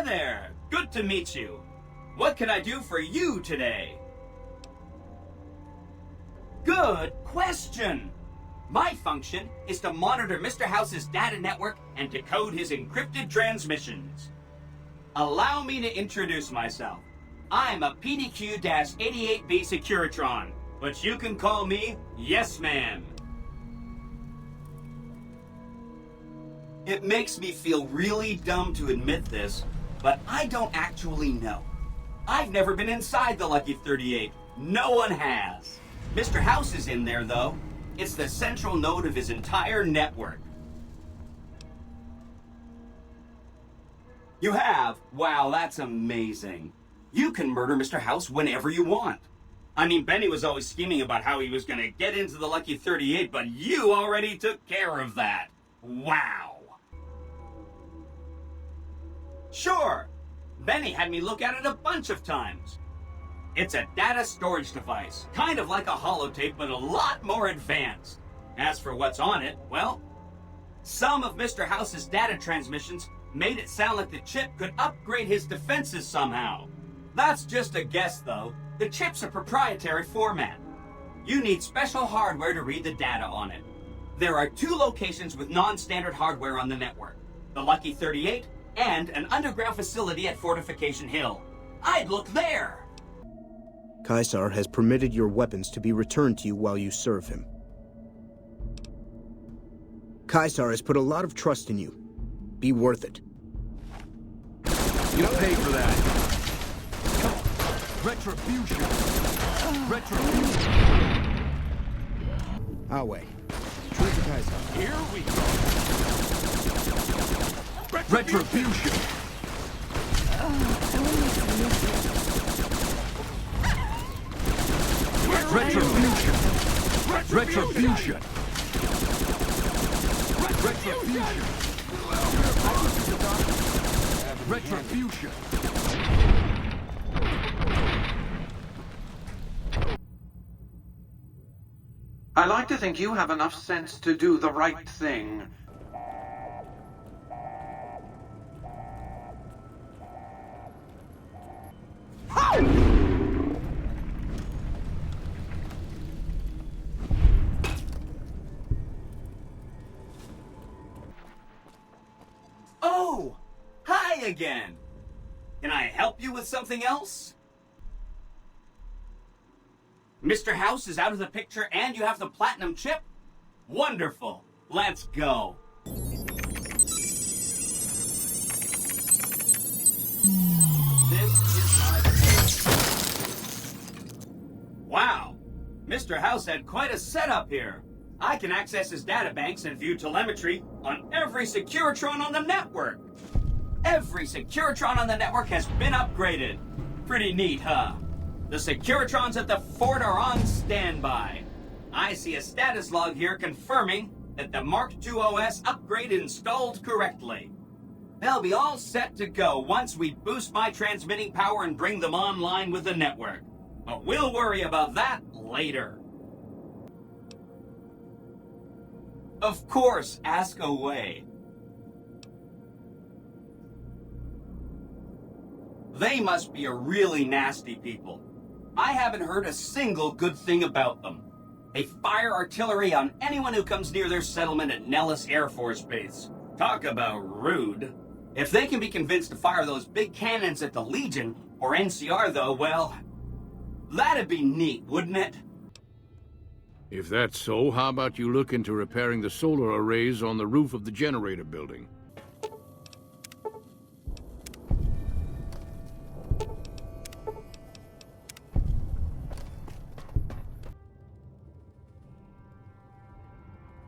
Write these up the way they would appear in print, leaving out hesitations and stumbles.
there! Good to meet you. What can I do for you today? Good question! My function is to monitor Mr. House's data network and decode his encrypted transmissions. Allow me to introduce myself. I'm a PDQ-88B Securitron, but you can call me Yes Man. It makes me feel really dumb to admit this, but I don't actually know. I've never been inside the Lucky 38. No one has. Mr. House is in there, though. It's the central node of his entire network. You have? Wow, that's amazing. You can murder Mr. House whenever you want. I mean, Benny was always scheming about how he was going to get into the Lucky 38, but you already took care of that. Wow. Sure. Benny had me look at it a bunch of times. It's a data storage device, kind of like a holotape, but a lot more advanced. As for what's on it, well, some of Mr. House's data transmissions made it sound like the chip could upgrade his defenses somehow. That's just a guess, though. The chip's a proprietary format. You need special hardware to read the data on it. There are 2 locations with non-standard hardware on the network. The Lucky 38 and an underground facility at Fortification Hill. I'd look there! Caesar has permitted your weapons to be returned to you while you serve him. Caesar has put a lot of trust in you. Be worth it. You pay for that. Retribution. Retribution. Awe. True to Caesar. Here we go. Retribution. Retribution. Retribution. Retribution. Retribution. I like to think you have enough sense to do the right thing. Oh! Hi again! Can I help you with something else? Mr. House is out of the picture and you have the platinum chip? Wonderful! Let's go! This is my... Wow! Mr. House had quite a setup here. I can access his databanks and view telemetry on every Securitron on the network. Every Securitron on the network has been upgraded. Pretty neat, huh? The Securitrons at the fort are on standby. I see a status log here confirming that the Mark II OS upgrade installed correctly. They'll be all set to go once we boost my transmitting power and bring them online with the network. But we'll worry about that later. Of course, ask away. They must be a really nasty people. I haven't heard a single good thing about them. They fire artillery on anyone who comes near their settlement at Nellis Air Force Base. Talk about rude. If they can be convinced to fire those big cannons at the Legion, or NCR though, well, that'd be neat, wouldn't it? If that's so, how about you look into repairing the solar arrays on the roof of the generator building?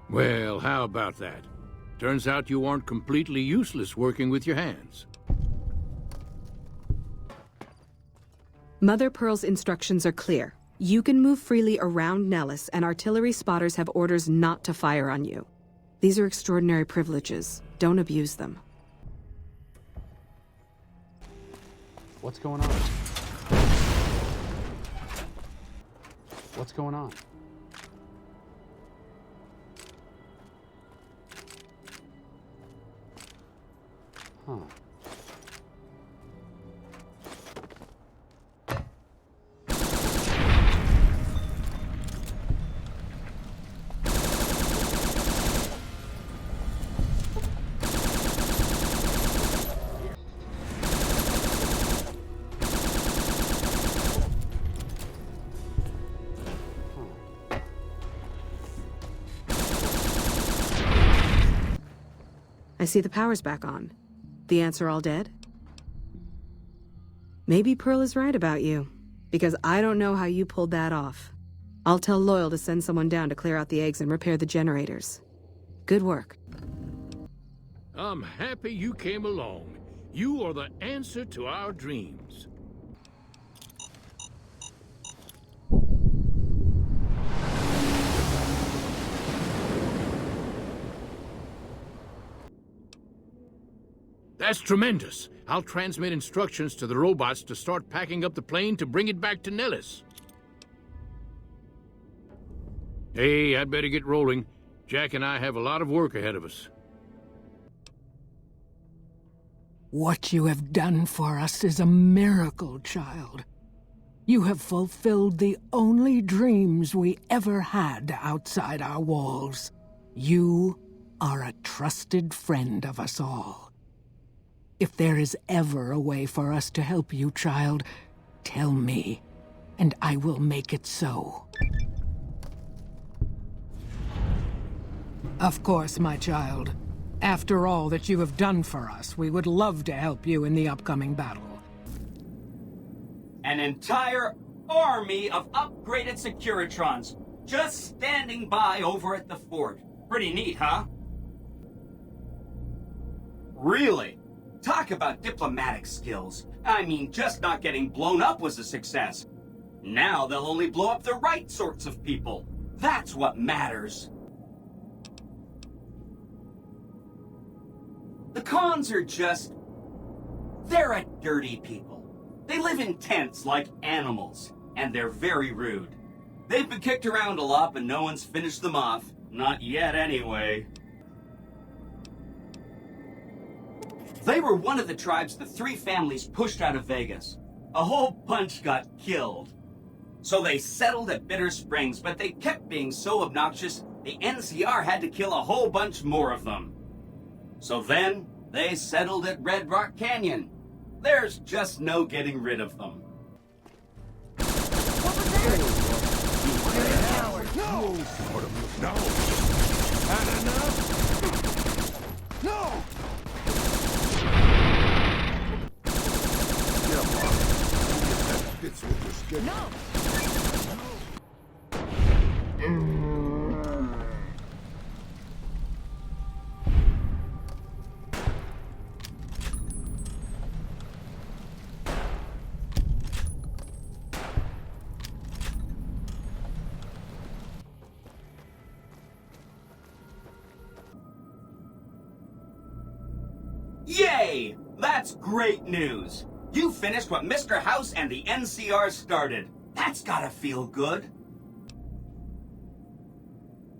Well, how about that? Turns out you aren't completely useless working with your hands. Mother Pearl's instructions are clear. You can move freely around Nellis, and artillery spotters have orders not to fire on you. These are extraordinary privileges. Don't abuse them. What's going on? What's going on? Huh. I see the power's back on. The ants are all dead? Maybe Pearl is right about you, because I don't know how you pulled that off. I'll tell Loyal to send someone down to clear out the eggs and repair the generators. Good work. I'm happy you came along. You are the answer to our dreams. That's tremendous. I'll transmit instructions to the robots to start packing up the plane to bring it back to Nellis. Hey, I'd better get rolling. Jack and I have a lot of work ahead of us. What you have done for us is a miracle, child. You have fulfilled the only dreams we ever had outside our walls. You are a trusted friend of us all. If there is ever a way for us to help you, child, tell me, and I will make it so. Of course, my child. After all that you have done for us, we would love to help you in the upcoming battle. An entire army of upgraded Securitrons just standing by over at the fort. Pretty neat, huh? Really? Talk about diplomatic skills. I mean, just not getting blown up was a success. Now they'll only blow up the right sorts of people. That's what matters. The cons are just... they're a dirty people. They live in tents like animals, and they're very rude. They've been kicked around a lot, but no one's finished them off. Not yet, anyway. They were one of the tribes the three families pushed out of Vegas. A whole bunch got killed. So they settled at Bitter Springs, but they kept being so obnoxious, the NCR had to kill a whole bunch more of them. So then, they settled at Red Rock Canyon. There's just no getting rid of them. No! No! Had enough? No! Yeah, Bob. That fits with your schedule. No! Yay! That's great news! You finished what Mr. House and the NCR started. That's gotta feel good.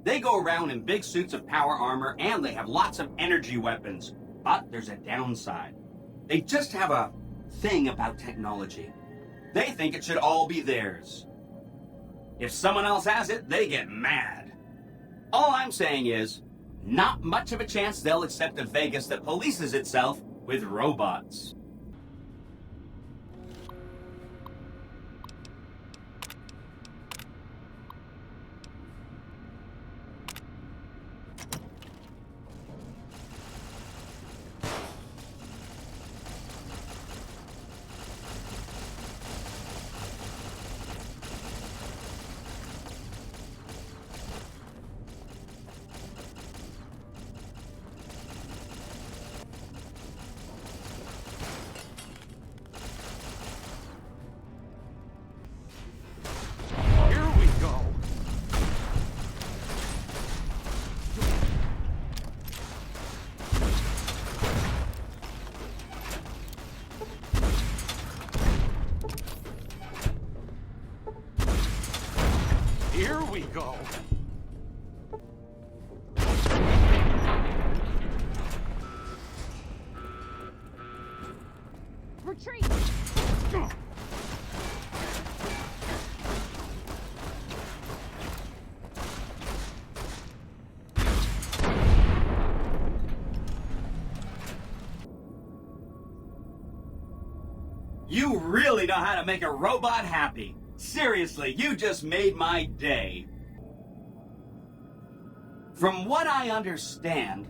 They go around in big suits of power armor and they have lots of energy weapons. But there's a downside. They just have a thing about technology. They think it should all be theirs. If someone else has it, they get mad. All I'm saying is, not much of a chance they'll accept a Vegas that polices itself with robots. Here we go. Retreat! You really know how to make a robot happy. Seriously, you just made my day. From what I understand,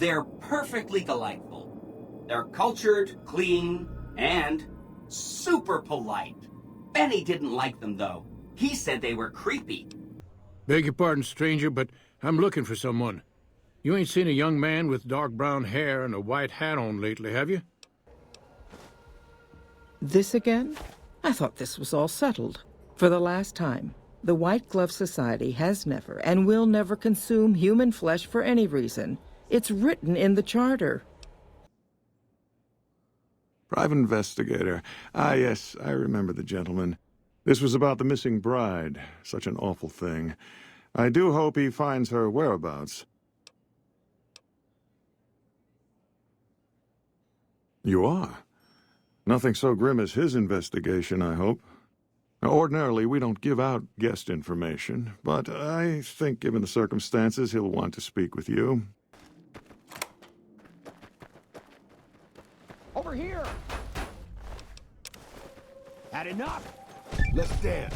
They're perfectly delightful. They're cultured, clean, and super polite. Benny didn't like them, though. He said they were creepy. Beg your pardon, stranger, but I'm looking for someone. You ain't seen a young man with dark brown hair and a white hat on lately, have you? This again? I thought this was all settled. For the last time, the White Glove Society has never and will never consume human flesh for any reason. It's written in the charter. Private investigator. Ah, yes, I remember the gentleman. This was about the missing bride. Such an awful thing. I do hope he finds her whereabouts. You are? Nothing so grim as his investigation, I hope. Now, ordinarily, we don't give out guest information, but I think given the circumstances, he'll want to speak with you. Over here! Had enough? Let's dance.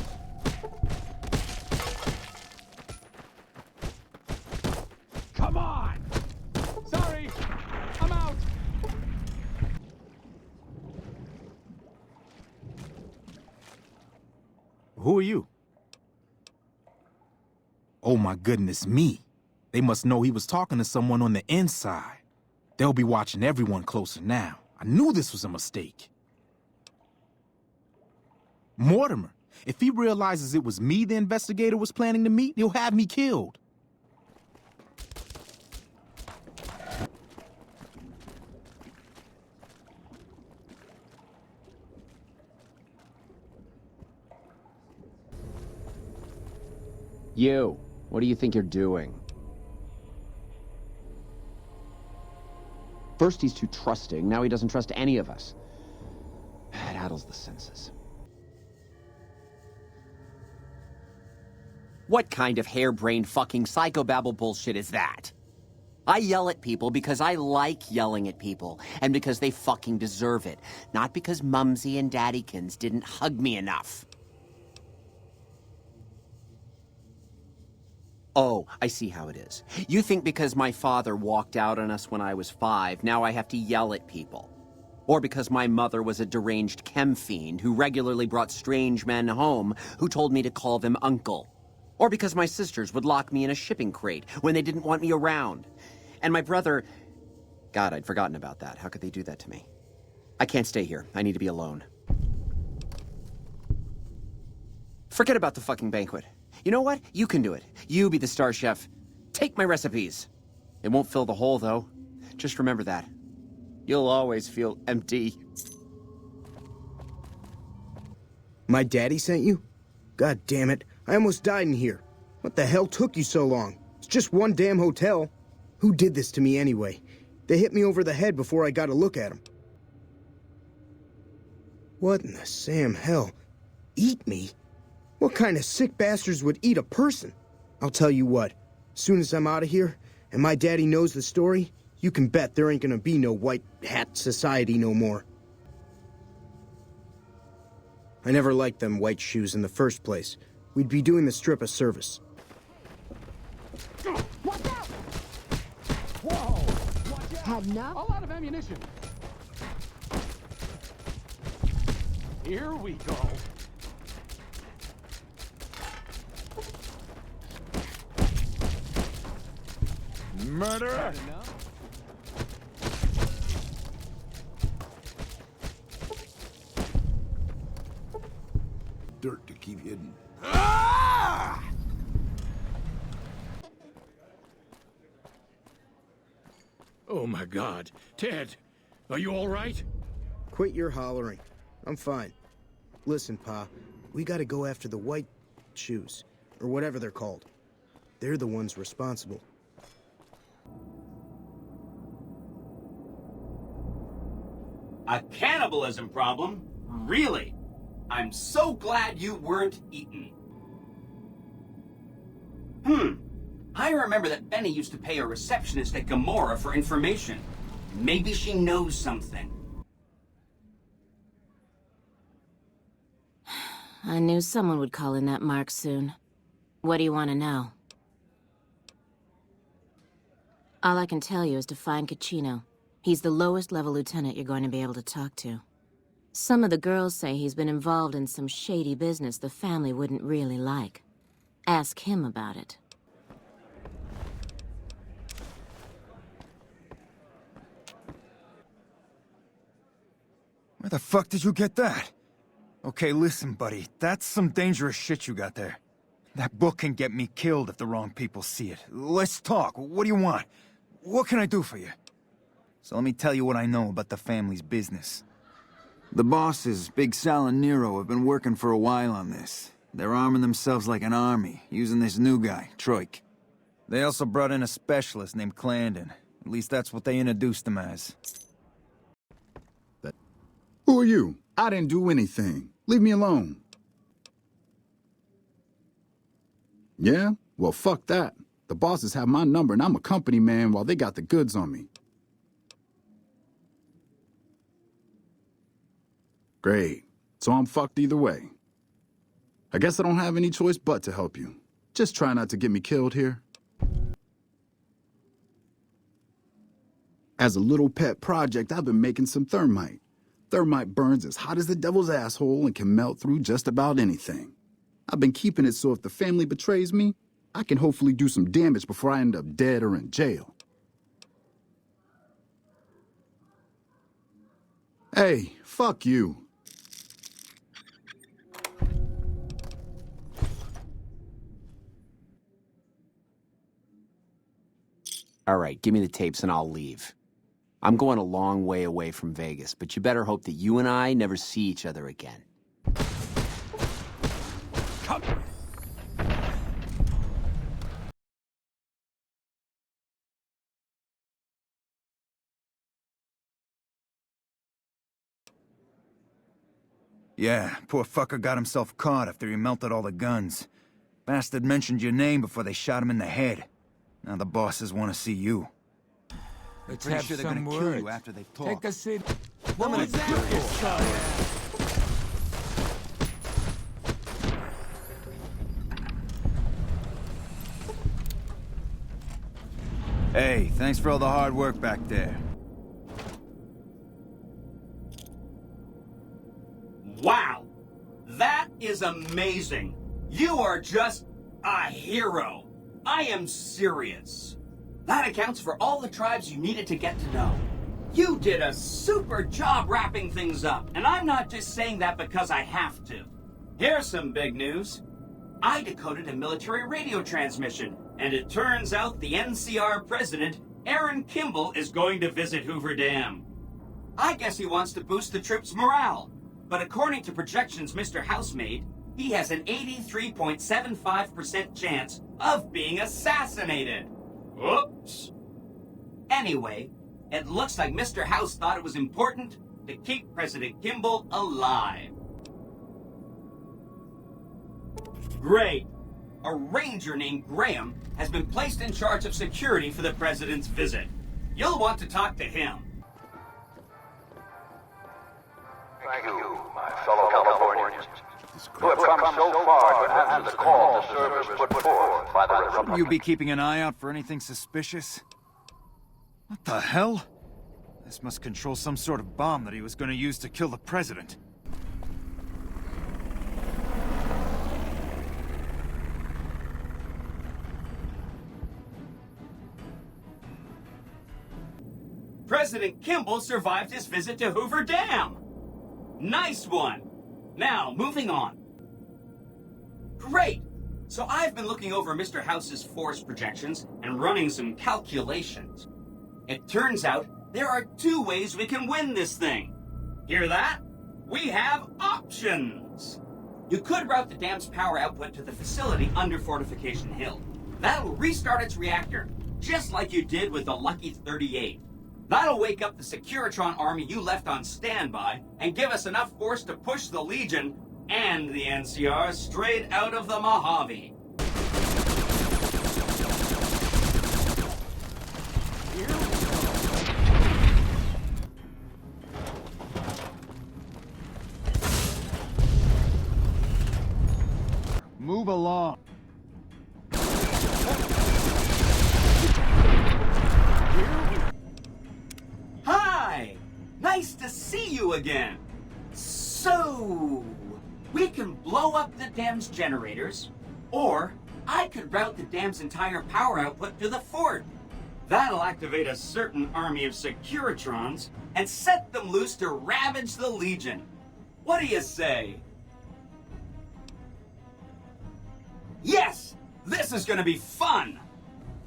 Come on! Sorry! I'm out! Who are you? Oh my goodness me. They must know he was talking to someone on the inside. They'll be watching everyone closer now. I knew this was a mistake. Mortimer, if he realizes it was me the investigator was planning to meet, he'll have me killed. You, what do you think you're doing? First he's too trusting, now he doesn't trust any of us. It addles the senses. What kind of harebrained fucking psychobabble bullshit is that? I yell at people because I like yelling at people, and because they fucking deserve it, not because Mumsy and Daddykins didn't hug me enough. Oh, I see how it is. You think because my father walked out on us when I was 5, now I have to yell at people. Or because my mother was a deranged chem fiend who regularly brought strange men home who told me to call them uncle. Or because my sisters would lock me in a shipping crate when they didn't want me around. And my brother... God, I'd forgotten about that. How could they do that to me? I can't stay here. I need to be alone. Forget about the fucking banquet. You know what? You can do it. You be the star chef. Take my recipes. It won't fill the hole, though. Just remember that. You'll always feel empty. My daddy sent you? God damn it. I almost died in here. What the hell took you so long? It's just one damn hotel. Who did this to me anyway? They hit me over the head before I got a look at them. What in the Sam hell? Eat me? What kind of sick bastards would eat a person? I'll tell you what. As soon as I'm out of here, and my daddy knows the story, you can bet there ain't gonna be no white hat society no more. I never liked them white shoes in the first place. We'd be doing the strip a service. Watch out! Whoa! Watch out! Had enough? All out of ammunition. Here we go. Murderer! Dirt to keep hidden. Ah! Oh my God. Ted, are you all right? Quit your hollering. I'm fine. Listen, Pa, we gotta go after the white shoes, or whatever they're called. They're the ones responsible. A cannibalism problem? Really? I'm so glad you weren't eaten. I remember that Benny used to pay a receptionist at Gamora for information. Maybe she knows something. I knew someone would call in that mark soon. What do you want to know? All I can tell you is to find Caccino. He's the lowest level lieutenant you're going to be able to talk to. Some of the girls say he's been involved in some shady business the family wouldn't really like. Ask him about it. Where the fuck did you get that? Okay, listen, buddy. That's some dangerous shit you got there. That book can get me killed if the wrong people see it. Let's talk. What do you want? What can I do for you? So let me tell you what I know about the family's business. The bosses, Big Sal and Nero, have been working for a while on this. They're arming themselves like an army, using this new guy, Troik. They also brought in a specialist named Clandon. At least that's what they introduced him as. Who are you? I didn't do anything. Leave me alone. Yeah? Well, fuck that. The bosses have my number and I'm a company man while they got the goods on me. Great. So I'm fucked either way. I guess I don't have any choice but to help you. Just try not to get me killed here. As a little pet project, I've been making some thermite. Thermite burns as hot as the devil's asshole and can melt through just about anything. I've been keeping it so if the family betrays me, I can hopefully do some damage before I end up dead or in jail. Hey, fuck you. All right, give me the tapes and I'll leave. I'm going a long way away from Vegas, but you better hope that you and I never see each other again. Come. Yeah, poor fucker got himself caught after he melted all the guns. Bastard mentioned your name before they shot him in the head. Now the bosses want to see you. Let's Pretty have sure they're some gonna kill words. you after they've talked. Take a seat. What was that Hey, thanks for all the hard work back there. Wow! That is amazing! You are just a hero! I am serious. That accounts for all the tribes you needed to get to know. You did a super job wrapping things up, and I'm not just saying that because I have to. Here's some big news. I decoded a military radio transmission, and it turns out the NCR president, Aaron Kimball, is going to visit Hoover Dam. I guess he wants to boost the troops' morale, but according to projections Mr. House made, he has an 83.75% chance of being assassinated. Oops. Anyway, it looks like Mr. House thought it was important to keep President Kimball alive. Great. A ranger named Graham has been placed in charge of security for the president's visit. You'll want to talk to him. Thank you, my fellow Californians, who have come so far to answer the call to service put forth by the Republic. You be keeping an eye out for anything suspicious? What the hell? This must control some sort of bomb that he was going to use to kill the president. President Kimball survived his visit to Hoover Dam. Nice one. Now, moving on. Great. So I've been looking over Mr. House's force projections and running some calculations. It turns out there are two ways we can win this thing. Hear that? We have options. You could route the dam's power output to the facility under Fortification Hill. That'll restart its reactor, just like you did with the Lucky 38. That'll wake up the Securitron army you left on standby and give us enough force to push the Legion and the NCR straight out of the Mojave. Move along. Nice to see you again. So, we can blow up the dam's generators, or I could route the dam's entire power output to the fort. That'll activate a certain army of Securitrons and set them loose to ravage the Legion. What do you say? Yes! This is gonna be fun!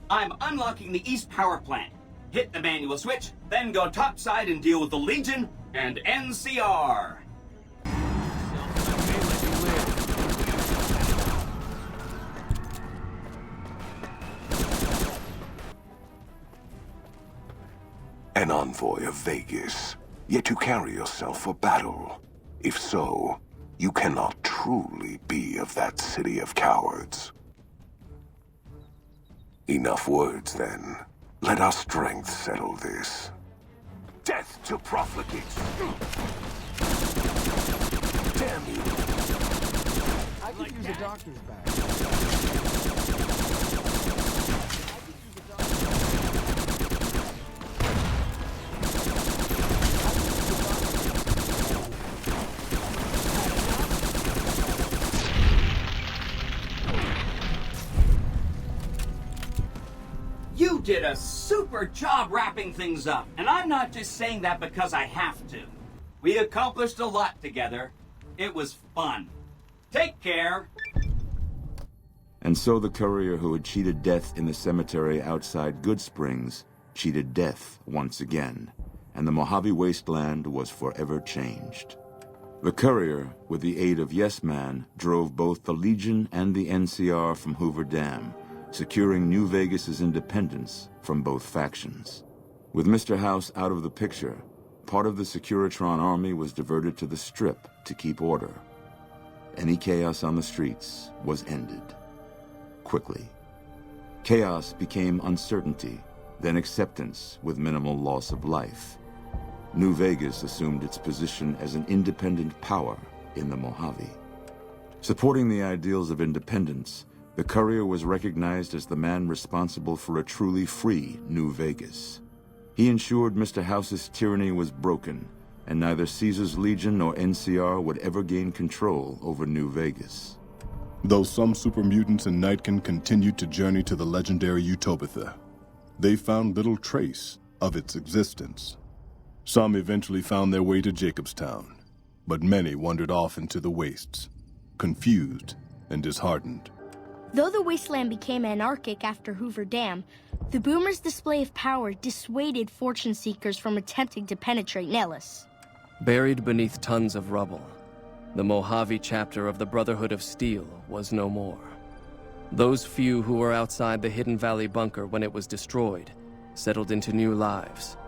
I'm unlocking the East Power Plant. Hit the manual switch, then go topside and deal with the Legion and NCR. An envoy of Vegas, yet you carry yourself for battle. If so, you cannot truly be of that city of cowards. Enough words, then. Let our strength settle this. Death to profligates! Damn you! I could use a doctor's bag. You did a super job wrapping things up, and I'm not just saying that because I have to. We accomplished a lot together. It was fun. Take care. And so the courier who had cheated death in the cemetery outside Good Springs cheated death once again, and the Mojave Wasteland was forever changed. The courier, with the aid of Yes Man, drove both the Legion and the NCR from Hoover Dam, securing New Vegas's independence from both factions. With Mr. House out of the picture, part of the Securitron army was diverted to the Strip to keep order. Any chaos on the streets was ended. Quickly. Chaos became uncertainty, then acceptance with minimal loss of life. New Vegas assumed its position as an independent power in the Mojave. Supporting the ideals of independence, the courier was recognized as the man responsible for a truly free New Vegas. He ensured Mr. House's tyranny was broken, and neither Caesar's Legion nor NCR would ever gain control over New Vegas. Though some super mutants in Nightkin continued to journey to the legendary Utopia, they found little trace of its existence. Some eventually found their way to Jacobstown, but many wandered off into the wastes, confused and disheartened. Though the wasteland became anarchic after Hoover Dam, the Boomers' display of power dissuaded fortune seekers from attempting to penetrate Nellis. Buried beneath tons of rubble, the Mojave chapter of the Brotherhood of Steel was no more. Those few who were outside the Hidden Valley bunker when it was destroyed settled into new lives,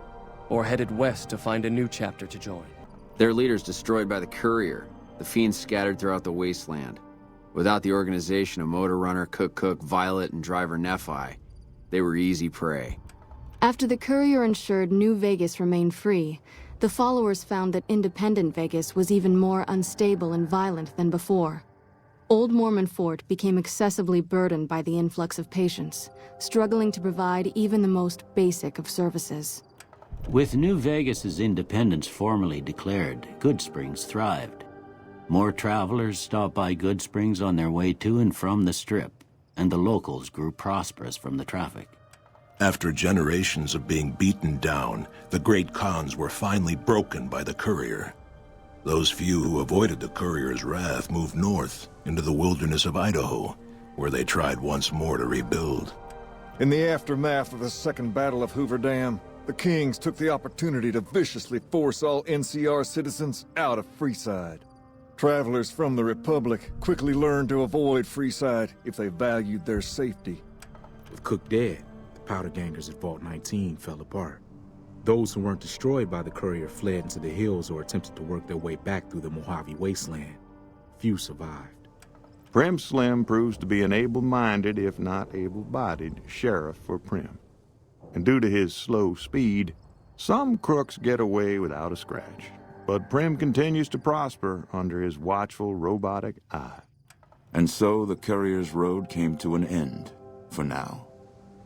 or headed west to find a new chapter to join. Their leaders destroyed by the courier, the fiends scattered throughout the wasteland. Without the organization of Motor Runner, Cook, Violet, and Driver Nephi, they were easy prey. After the courier ensured New Vegas remained free, the followers found that independent Vegas was even more unstable and violent than before. Old Mormon Fort became excessively burdened by the influx of patients, struggling to provide even the most basic of services. With New Vegas's independence formally declared, Good Springs thrived. More travelers stopped by Good Springs on their way to and from the Strip, and the locals grew prosperous from the traffic. After generations of being beaten down, the great Khans were finally broken by the courier. Those few who avoided the courier's wrath moved north into the wilderness of Idaho, where they tried once more to rebuild. In the aftermath of the Second Battle of Hoover Dam, the Kings took the opportunity to viciously force all NCR citizens out of Freeside. Travelers from the Republic quickly learned to avoid Freeside if they valued their safety. With Cook dead, the powder gangers at Vault 19 fell apart. Those who weren't destroyed by the courier fled into the hills or attempted to work their way back through the Mojave Wasteland. Few survived. Prim Slim proves to be an able-minded, if not able-bodied, sheriff for Prim. And due to his slow speed, some crooks get away without a scratch. But Prim continues to prosper under his watchful, robotic eye. And so the courier's road came to an end, for now.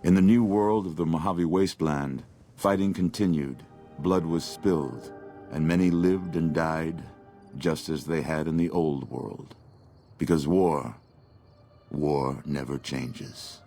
In the new world of the Mojave Wasteland, fighting continued, blood was spilled, and many lived and died just as they had in the old world. Because war never changes.